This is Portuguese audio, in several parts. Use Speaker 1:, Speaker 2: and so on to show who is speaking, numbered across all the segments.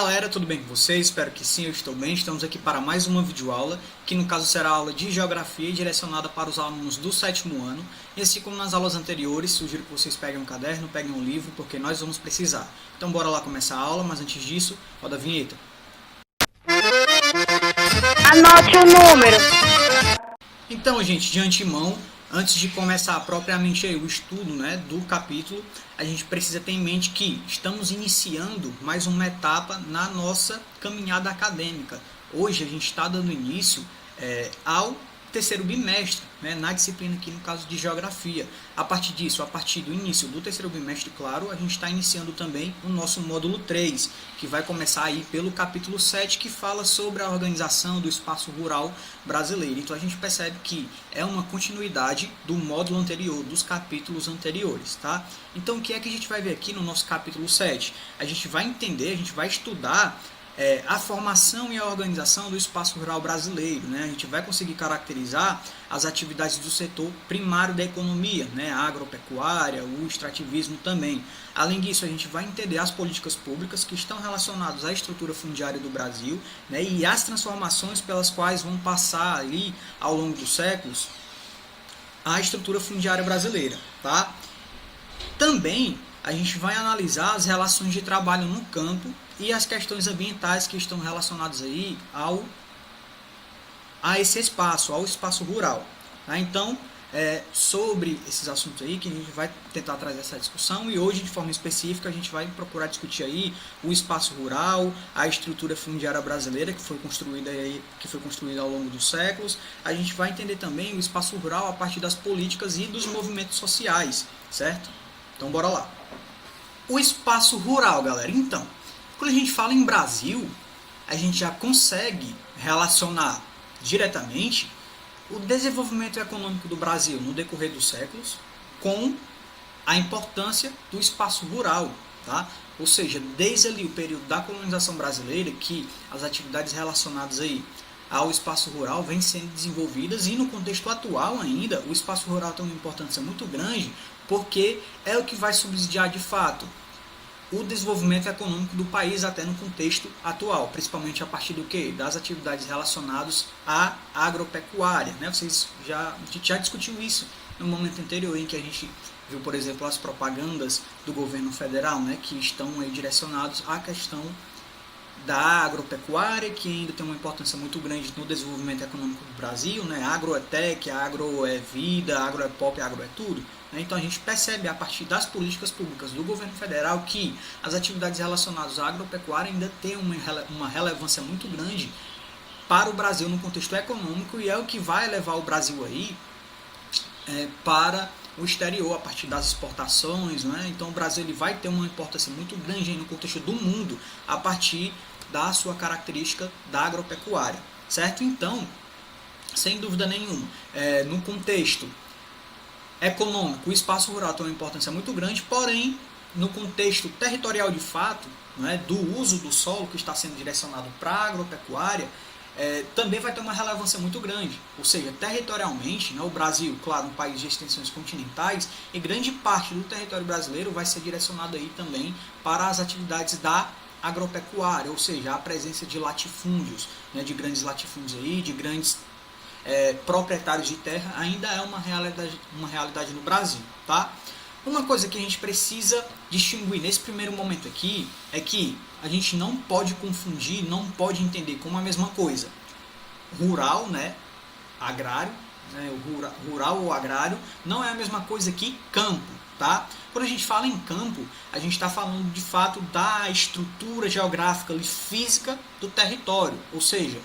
Speaker 1: galera, tudo bem com vocês? Espero que sim, eu estou bem. Estamos aqui para mais uma videoaula, que no caso será a aula de Geografia direcionada para os alunos do 7º ano. E assim como nas aulas anteriores, sugiro que vocês peguem um caderno, peguem um livro, porque nós vamos precisar. Então bora lá começar a aula, mas antes disso, roda a vinheta.
Speaker 2: Anote o número.
Speaker 1: Então, gente, de antemão, antes de começar propriamente aí o estudo, do capítulo, a gente precisa ter em mente que estamos iniciando mais uma etapa na nossa caminhada acadêmica. Hoje a gente está dando início ao terceiro bimestre, na disciplina aqui no caso de Geografia. A partir disso, a partir do início do terceiro bimestre, claro, a gente está iniciando também o nosso módulo 3, que vai começar aí pelo capítulo 7, que fala sobre a organização do espaço rural brasileiro. Então a gente percebe que é uma continuidade do módulo anterior, dos capítulos anteriores, tá? Então o que é que a gente vai ver aqui no nosso capítulo 7? A gente vai entender, a gente vai estudar a formação e a organização do espaço rural brasileiro. A gente vai conseguir caracterizar as atividades do setor primário da economia, a agropecuária, o extrativismo também. Além disso, a gente vai entender as políticas públicas que estão relacionadas à estrutura fundiária do Brasil, e as transformações pelas quais vão passar ali ao longo dos séculos a estrutura fundiária brasileira, tá? Também a gente vai analisar as relações de trabalho no campo e as questões ambientais que estão relacionadas aí a esse espaço, ao espaço rural. Tá? Então, sobre esses assuntos aí que a gente vai tentar trazer essa discussão, e hoje de forma específica a gente vai procurar discutir aí o espaço rural, a estrutura fundiária brasileira que foi construída ao longo dos séculos. A gente vai entender também o espaço rural a partir das políticas e dos movimentos sociais, certo? Então bora lá. O espaço rural, galera. Então, quando a gente fala em Brasil, a gente já consegue relacionar diretamente o desenvolvimento econômico do Brasil no decorrer dos séculos com a importância do espaço rural, tá? Ou seja, desde ali o período da colonização brasileira, que as atividades relacionadas aí ao espaço rural vêm sendo desenvolvidas, e no contexto atual ainda, o espaço rural tem uma importância muito grande, porque é o que vai subsidiar de fato o desenvolvimento econômico do país até no contexto atual, principalmente a partir do quê? Das atividades relacionadas à agropecuária. A gente já discutiu isso no momento anterior, em que a gente viu, por exemplo, as propagandas do governo federal, que estão aí direcionados à questão da agropecuária, que ainda tem uma importância muito grande no desenvolvimento econômico do Brasil. Agro é tech, agro é vida, agro é pop, agro é tudo. Então a gente percebe a partir das políticas públicas do governo federal que as atividades relacionadas à agropecuária ainda têm uma relevância muito grande para o Brasil no contexto econômico, e é o que vai levar o Brasil aí para o exterior a partir das exportações. Então o Brasil ele vai ter uma importância muito grande aí no contexto do mundo a partir da sua característica da agropecuária, certo? Então, sem dúvida nenhuma, no contexto econômico, o espaço rural tem uma importância muito grande, porém, no contexto territorial de fato, do uso do solo que está sendo direcionado para a agropecuária, também vai ter uma relevância muito grande. Ou seja, territorialmente, o Brasil, claro, um país de extensões continentais, e grande parte do território brasileiro vai ser direcionado aí também para as atividades da agropecuária, ou seja, a presença de latifúndios, de grandes latifúndios aí, de grandes proprietários de terra, ainda é uma realidade no Brasil, tá? Uma coisa que a gente precisa distinguir nesse primeiro momento aqui é que a gente não pode confundir, não pode entender como a mesma coisa. Rural, agrário, o rural ou agrário não é a mesma coisa que campo, tá? Quando a gente fala em campo, a gente está falando de fato da estrutura geográfica e física do território, ou seja,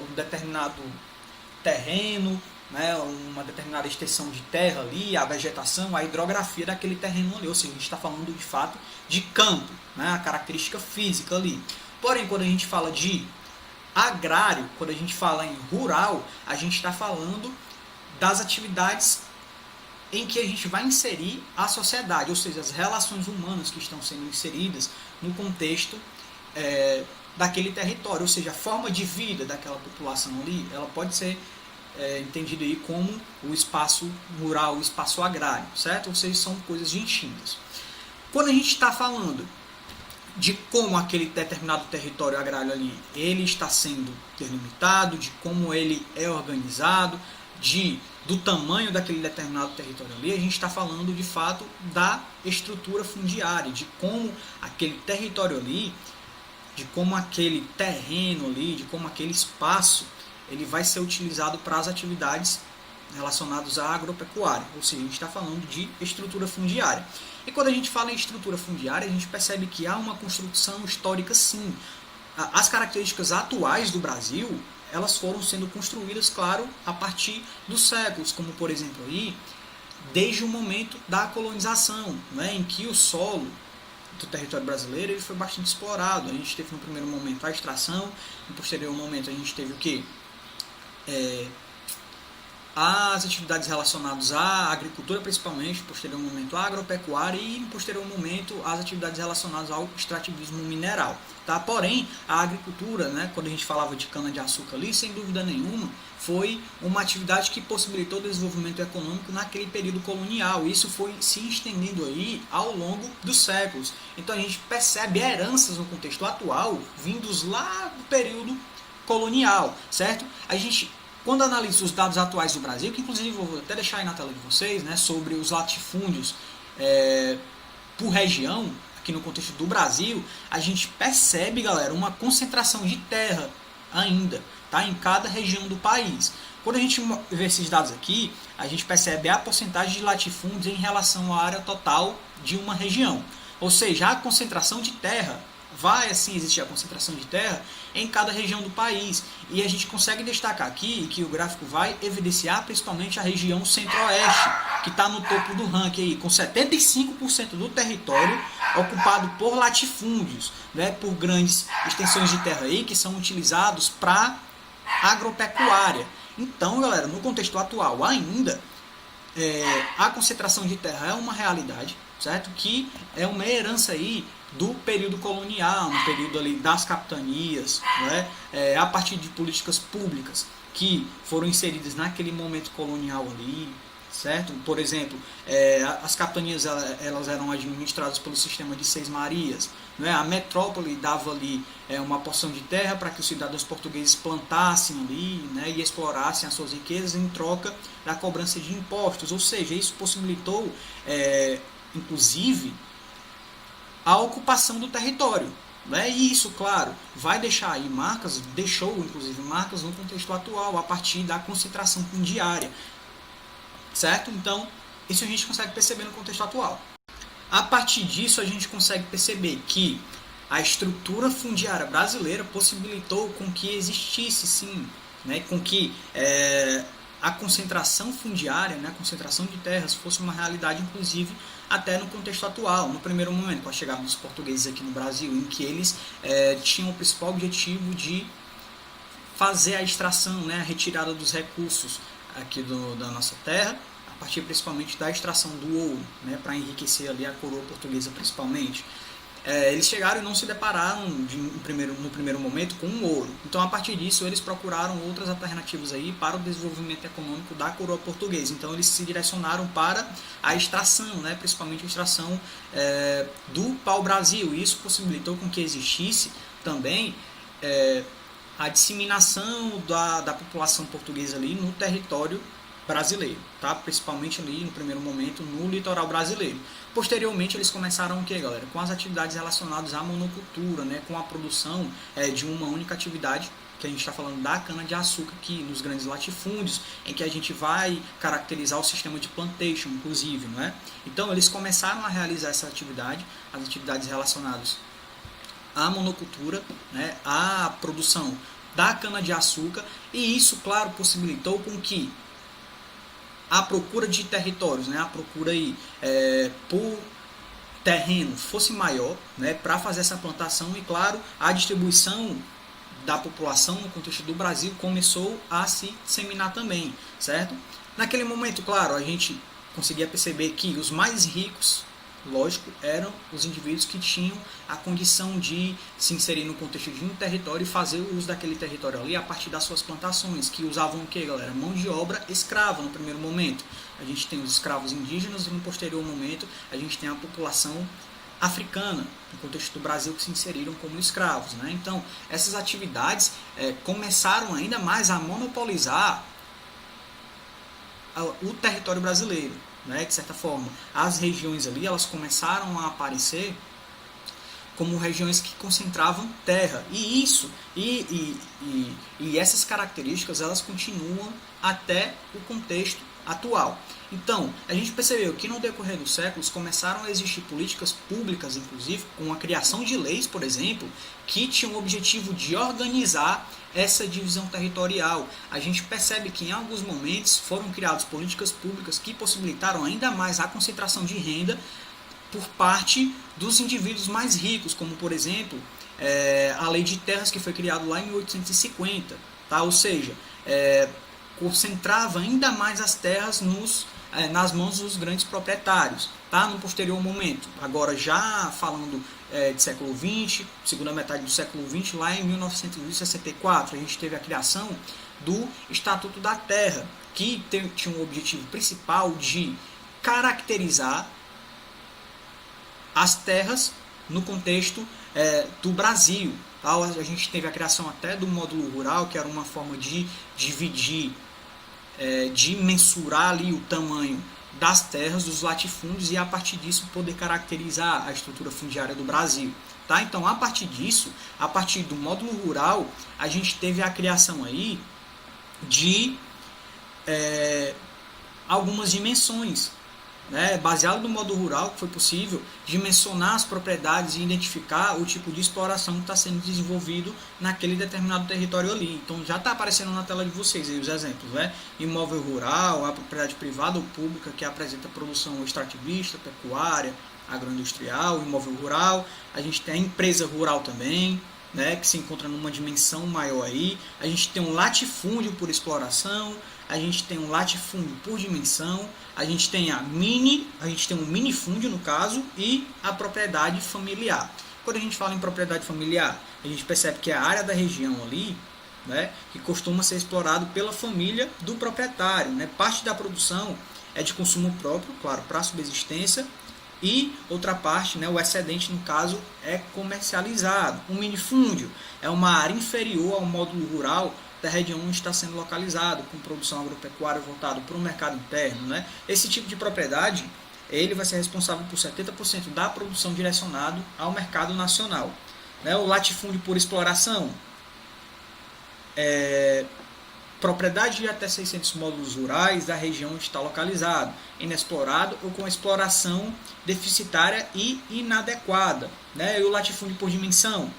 Speaker 1: um determinado terreno, uma determinada extensão de terra ali, a vegetação, a hidrografia daquele terreno ali, ou seja, a gente está falando de fato de campo, a característica física ali. Porém, quando a gente fala de agrário, quando a gente fala em rural, a gente está falando das atividades em que a gente vai inserir a sociedade, ou seja, as relações humanas que estão sendo inseridas no contexto daquele território, ou seja, a forma de vida daquela população ali, ela pode ser entendida aí como o espaço rural, o espaço agrário, certo? Ou seja, são coisas distintas. Quando a gente está falando de como aquele determinado território agrário ali ele está sendo delimitado, de como ele é organizado, do tamanho daquele determinado território ali. A gente está falando de fato da estrutura fundiária, de como aquele território ali, de como aquele terreno ali, de como aquele espaço ele vai ser utilizado para as atividades relacionadas à agropecuária, ou seja, a gente está falando de estrutura fundiária. E quando a gente fala em estrutura fundiária, a gente percebe que há uma construção histórica sim. As características atuais do Brasil, elas foram sendo construídas, claro, a partir dos séculos, como por exemplo aí, desde o momento da colonização, né, em que o solo do território brasileiro ele foi bastante explorado. A gente teve no primeiro momento a extração, no posterior momento a gente teve o quê? As atividades relacionadas à agricultura, principalmente, no posterior momento à agropecuária e, no posterior momento, as atividades relacionadas ao extrativismo mineral. Tá? Porém, a agricultura, né, quando a gente falava de cana-de-açúcar ali, sem dúvida nenhuma, foi uma atividade que possibilitou o desenvolvimento econômico naquele período colonial. Isso foi se estendendo aí ao longo dos séculos. Então a gente percebe heranças no contexto atual, vindos lá do período colonial, certo? A gente, quando analisa os dados atuais do Brasil, que inclusive eu vou até deixar aí na tela de vocês, né, sobre os latifúndios por região, aqui no contexto do Brasil, a gente percebe, galera, uma concentração de terra ainda, tá, em cada região do país. Quando a gente vê esses dados aqui, a gente percebe a porcentagem de latifúndios em relação à área total de uma região. Ou seja, a concentração de terra, vai assim existir a concentração de terra em cada região do país. E a gente consegue destacar aqui que o gráfico vai evidenciar principalmente a região centro-oeste, que está no topo do ranking aí, com 75% do território ocupado por latifúndios, né, por grandes extensões de terra aí que são utilizados para agropecuária. Então, galera, no contexto atual ainda, a concentração de terra é uma realidade, certo? Que é uma herança aí do período colonial, no período ali das capitanias, né? A partir de políticas públicas que foram inseridas naquele momento colonial ali, certo? Por exemplo, as capitanias elas eram administradas pelo sistema de Seis Marias, né? A metrópole dava ali uma porção de terra para que os cidadãos portugueses plantassem ali, né? E explorassem as suas riquezas em troca da cobrança de impostos, ou seja, isso possibilitou, inclusive, a ocupação do território, né? E isso, claro, vai deixar aí marcas, deixou inclusive marcas no contexto atual, a partir da concentração fundiária, certo? Então, isso a gente consegue perceber no contexto atual. A partir disso, a gente consegue perceber que a estrutura fundiária brasileira possibilitou com que existisse, sim, né? Com que a concentração fundiária, né? A concentração de terras fosse uma realidade, inclusive, até no contexto atual, no primeiro momento, com a chegada dos portugueses aqui no Brasil, em que eles tinham o principal objetivo de fazer a extração, né, a retirada dos recursos aqui da nossa terra, a partir principalmente da extração do ouro, né, para enriquecer ali a coroa portuguesa principalmente. Eles chegaram e não se depararam no primeiro momento com o ouro. Então, a partir disso, eles procuraram outras alternativas aí para o desenvolvimento econômico da coroa portuguesa. Então, eles se direcionaram para a extração, né, principalmente a extração do pau-brasil. E isso possibilitou com que existisse também a disseminação da população portuguesa ali no território brasileiro, tá? Principalmente ali no primeiro momento no litoral brasileiro. Posteriormente eles começaram o que, galera? Com as atividades relacionadas à monocultura, né? Com a produção de uma única atividade, que a gente está falando da cana-de-açúcar aqui nos grandes latifúndios, em que a gente vai caracterizar o sistema de plantation, inclusive, não é? Então eles começaram a realizar essa atividade, as atividades relacionadas à monocultura, né? À produção da cana-de-açúcar, e isso, claro, possibilitou com que a procura de territórios, né, a procura aí, por terreno fosse maior, né, para fazer essa plantação, e claro, a distribuição da população no contexto do Brasil começou a se disseminar também, certo? Naquele momento, claro, a gente conseguia perceber que os mais ricos, lógico, eram os indivíduos que tinham a condição de se inserir no contexto de um território e fazer o uso daquele território ali a partir das suas plantações, que usavam o que, galera? Mão de obra escrava no primeiro momento. A gente tem os escravos indígenas e no posterior momento a gente tem a população africana, no contexto do Brasil, que se inseriram como escravos, né? Então, essas atividades começaram ainda mais a monopolizar o território brasileiro, né? De certa forma, as regiões ali, elas começaram a aparecer como regiões que concentravam terra, e isso e essas características, elas continuam até o contexto atual. Então, a gente percebeu que no decorrer dos séculos começaram a existir políticas públicas, inclusive, com a criação de leis, por exemplo, que tinham o objetivo de organizar essa divisão territorial. A gente percebe que em alguns momentos foram criadas políticas públicas que possibilitaram ainda mais a concentração de renda por parte dos indivíduos mais ricos, como, por exemplo, a Lei de Terras, que foi criada lá em 1850, tá? Ou seja, concentrava ainda mais as terras nas mãos dos grandes proprietários, tá? No posterior momento. Agora, já falando de século XX, segunda metade do século XX, lá em 1964, a gente teve a criação do Estatuto da Terra, que tinha um objetivo principal de caracterizar as terras no contexto do Brasil. Tá? A gente teve a criação até do módulo rural, que era uma forma de dividir, de mensurar ali o tamanho das terras, dos latifúndios, e a partir disso poder caracterizar a estrutura fundiária do Brasil. Tá? Então, a partir disso, a partir do módulo rural, a gente teve a criação aí de algumas dimensões, né, baseado no modo rural, que foi possível dimensionar as propriedades e identificar o tipo de exploração que está sendo desenvolvido naquele determinado território ali. Então já está aparecendo na tela de vocês aí os exemplos, né? Imóvel rural, a propriedade privada ou pública que apresenta produção extrativista, pecuária, agroindustrial, imóvel rural. A gente tem a empresa rural também, né, que se encontra numa dimensão maior aí. A gente tem um latifúndio por exploração, a gente tem um latifúndio por dimensão, a gente tem um minifúndio no caso, e a propriedade familiar. Quando a gente fala em propriedade familiar, a gente percebe que é a área da região ali, né, que costuma ser explorado pela família do proprietário, né? Parte da produção é de consumo próprio, claro, para subsistência, e outra parte, né, o excedente no caso, é comercializado. Um minifúndio é uma área inferior ao módulo rural da região onde está sendo localizado, com produção agropecuária voltada para o mercado interno, né? Esse tipo de propriedade, ele vai ser responsável por 70% da produção direcionado ao mercado nacional, né? O latifúndio por exploração propriedade de até 600 módulos rurais da região onde está localizado, inexplorado ou com exploração deficitária e inadequada, né? E o latifúndio por dimensão,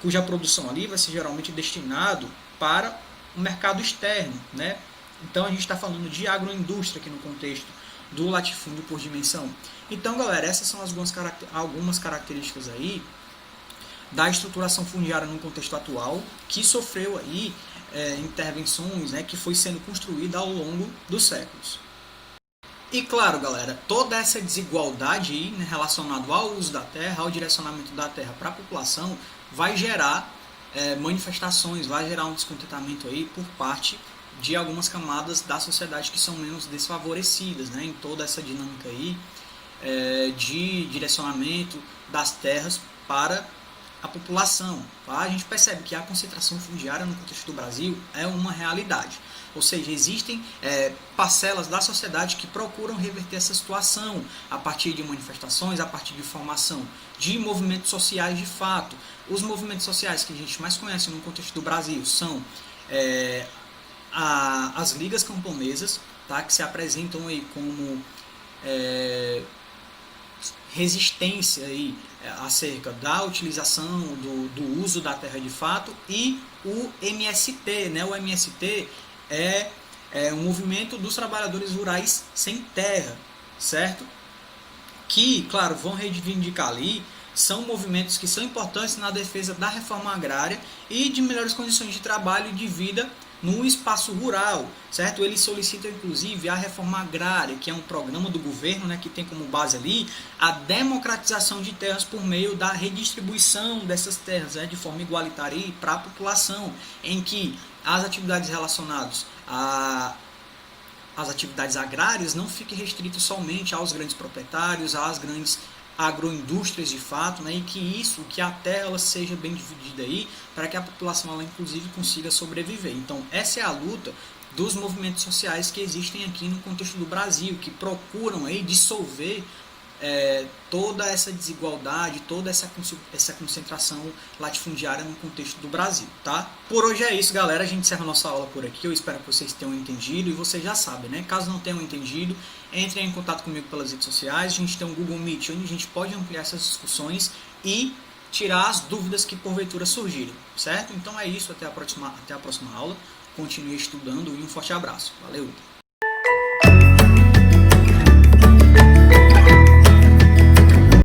Speaker 1: cuja produção ali vai ser geralmente destinado para o mercado externo, né? Então a gente está falando de agroindústria aqui no contexto do latifúndio por dimensão. Então, galera, essas são algumas características aí da estruturação fundiária no contexto atual, que sofreu aí intervenções, né, que foi sendo construída ao longo dos séculos. E claro, galera, toda essa desigualdade aí, né, relacionada ao uso da terra, ao direcionamento da terra para a população, vai gerar manifestações, vai gerar um descontentamento aí por parte de algumas camadas da sociedade que são menos desfavorecidas, né, em toda essa dinâmica aí de direcionamento das terras para a população. Tá? A gente percebe que a concentração fundiária no contexto do Brasil é uma realidade. Ou seja, existem parcelas da sociedade que procuram reverter essa situação a partir de manifestações, a partir de formação de movimentos sociais de fato. Os movimentos sociais que a gente mais conhece no contexto do Brasil são as ligas camponesas, tá? Que se apresentam aí como resistência aí acerca da utilização do uso da terra de fato, e o MST, né? O MST é um movimento dos trabalhadores rurais sem terra, certo? Que, claro, vão reivindicar ali, são movimentos que são importantes na defesa da reforma agrária e de melhores condições de trabalho e de vida no espaço rural, certo? Eles solicitam, inclusive, a reforma agrária, que é um programa do governo, né, que tem como base ali a democratização de terras por meio da redistribuição dessas terras, né, de forma igualitária para a população, em que as atividades relacionadas às atividades agrárias não fiquem restritas somente aos grandes proprietários, às grandes agroindústrias de fato, né, e que a terra ela seja bem dividida aí, para que a população ela, inclusive consiga sobreviver. Então essa é a luta dos movimentos sociais que existem aqui no contexto do Brasil, que procuram aí dissolver toda essa desigualdade, toda essa concentração latifundiária no contexto do Brasil, tá? Por hoje é isso, galera. A gente encerra a nossa aula por aqui. Eu espero que vocês tenham entendido e vocês já sabem, né? Caso não tenham entendido, entrem em contato comigo pelas redes sociais. A gente tem um Google Meet onde a gente pode ampliar essas discussões e tirar as dúvidas que porventura surgirem, certo? Então é isso. Até a próxima aula. Continue estudando e um forte abraço. Valeu!